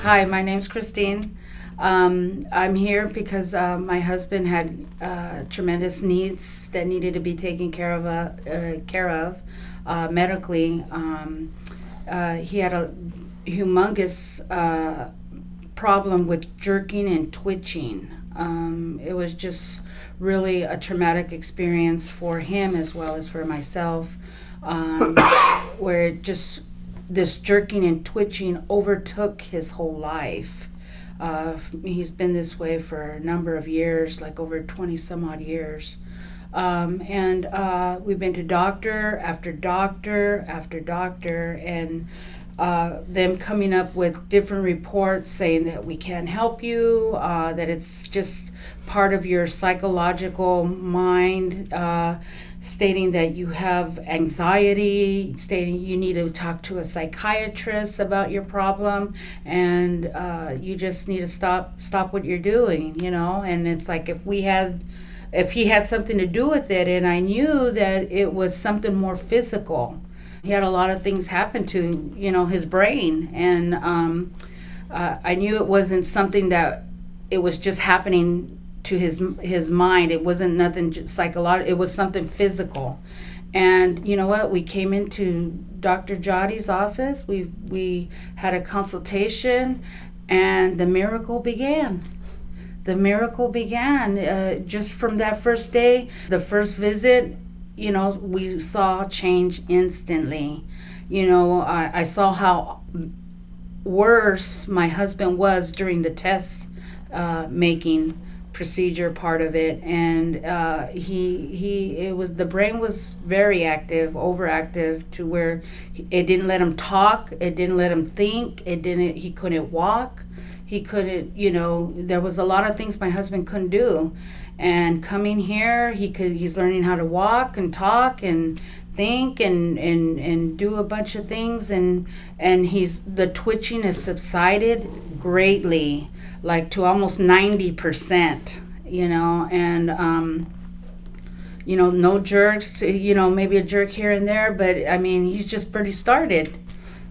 Hi, my name's Christine. I'm here because my husband had tremendous needs that needed to be taken care of medically. He had a humongous problem with jerking and twitching. It was just really a traumatic experience for him as well as for myself, where it just this jerking and twitching overtook his whole life. He's been this way for a number of years, like over 20 some odd years. And we've been to doctor after doctor after doctor, and them coming up with different reports saying that we can't help you, that it's just part of your psychological mind, stating that you have anxiety, stating you need to talk to a psychiatrist about your problem, and you just need to stop what you're doing, And it's like if he had something to do with it, and I knew that it was something more physical. He had a lot of things happen to, his brain, and I knew it wasn't something that it was just happening to his mind. It wasn't nothing psychological. It was something physical. And you know what? We came into Dr. Jotti's office. We had a consultation, and the miracle began. The miracle began just from that first day, the first visit. We saw change instantly. I saw how worse my husband was during the test making procedure part of it, and the brain was very active, overactive, to where it didn't let him talk, it didn't let him think, he couldn't walk, he couldn't, there was a lot of things my husband couldn't do. And coming here, he's learning how to walk and talk and think and do a bunch of things, and the twitching has subsided greatly, like to almost 90%, and no jerks, maybe a jerk here and there, but I mean, he's just pretty started.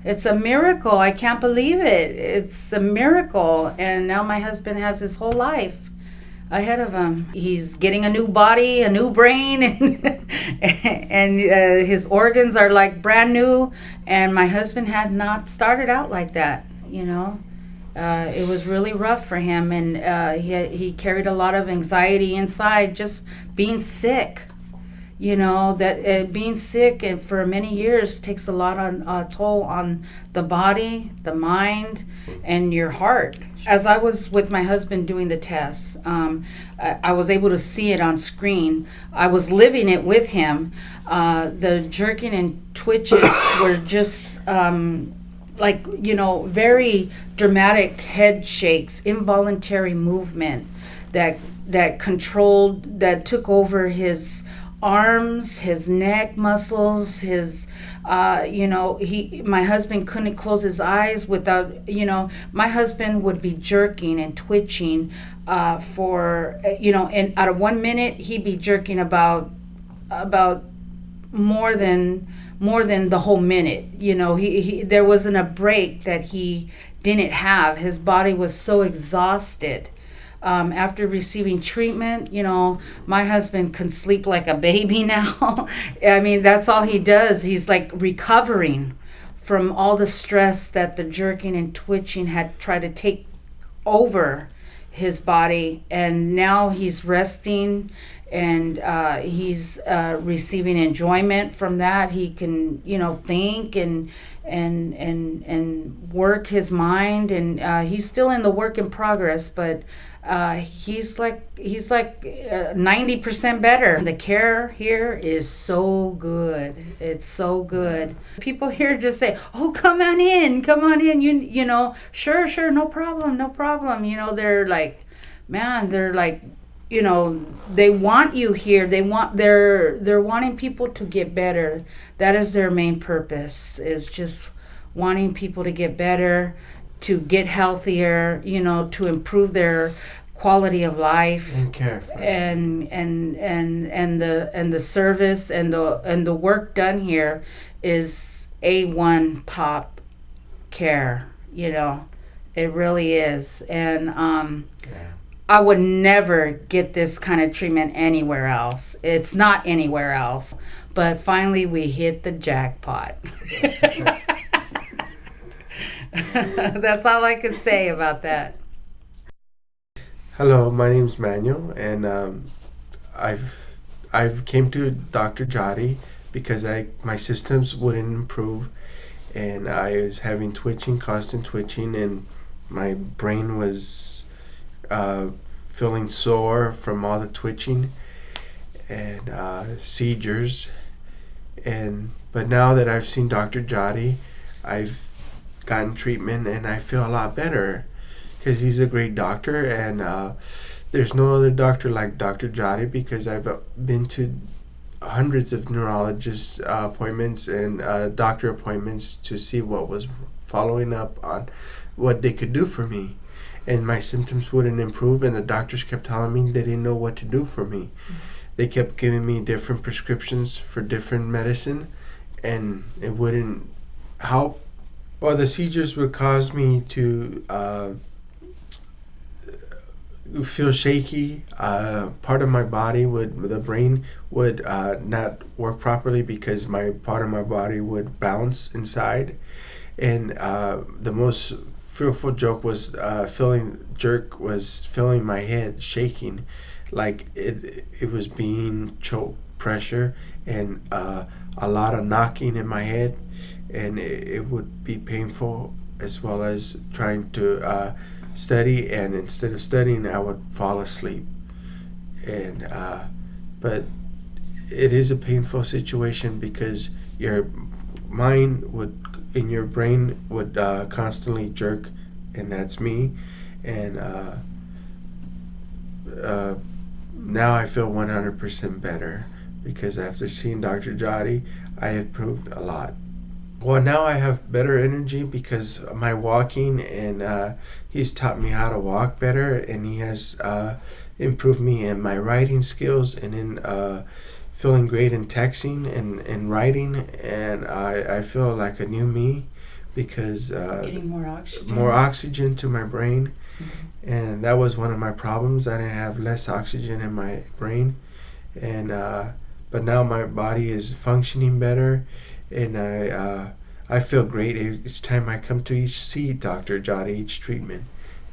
It's a miracle. I can't believe it. It's a miracle. And now my husband has his whole life ahead of him. He's getting a new body, a new brain, and his organs are like brand new. And my husband had not started out like that, It was really rough for him, and he carried a lot of anxiety inside, just being sick. That being sick and for many years takes a lot on toll on the body, the mind, and your heart. As I was with my husband doing the tests, I was able to see it on screen. I was living it with him. The jerking and twitches were just very dramatic head shakes, involuntary movement that controlled, that took over his arms, his neck muscles, his my husband couldn't close his eyes without, my husband would be jerking and twitching for and out of 1 minute he'd be jerking about more than the whole minute. He there wasn't a break that he didn't have. His body was so exhausted. After receiving treatment, my husband can sleep like a baby now. I mean, that's all he does. He's like recovering from all the stress that the jerking and twitching had tried to take over his body. And now he's resting, and he's receiving enjoyment from that. He can, think and work his mind, and he's still in the work in progress, but he's like 90% better. The care here is so good. It's so good. People here just say, "Oh, come on in. Sure, no problem. They're like, man, they're like, they want you here. They're wanting people to get better. That is their main purpose, is just wanting people to get better, to get healthier, to improve their quality of life and care for and the service and the work done here is A1 top care. It really is. And Yeah. I would never get this kind of treatment anywhere else. It's not anywhere else. But finally, we hit the jackpot. That's all I can say about that. Hello, my name's Manuel, and I've came to Dr. Jody because my symptoms wouldn't improve, and I was having twitching, constant twitching, and my brain was uh, feeling sore from all the twitching and seizures. And but now that I've seen Dr. Jody, I've gotten treatment and I feel a lot better because he's a great doctor, and there's no other doctor like Dr. Jody because I've been to hundreds of neurologist appointments and doctor appointments to see what was following up on what they could do for me. And my symptoms wouldn't improve, and the doctors kept telling me they didn't know what to do for me. They kept giving me different prescriptions for different medicine, and it wouldn't help. Well, the seizures would cause me to feel shaky. Part of my body the brain would not work properly because my part of my body would bounce inside. And the most fearful joke was feeling my head shaking, like it was being choke pressure, and a lot of knocking in my head, and it would be painful as well as trying to study, and instead of studying I would fall asleep. And but it is a painful situation because your mind would in your brain would constantly jerk, and that's me. And now I feel 100% better because after seeing Dr. Jody, I have improved a lot. Well, now I have better energy because of my walking, and he's taught me how to walk better, and he has improved me in my writing skills and in feeling great in texting and writing, and I feel like a new me because Getting more oxygen. more oxygen to my brain, Mhm. and that was one of my problems. I didn't have less oxygen in my brain, and but now my body is functioning better, and I feel great each time I come to see Dr. Jody each treatment,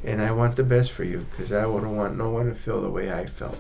and I want the best for you because I wouldn't want no one to feel the way I felt.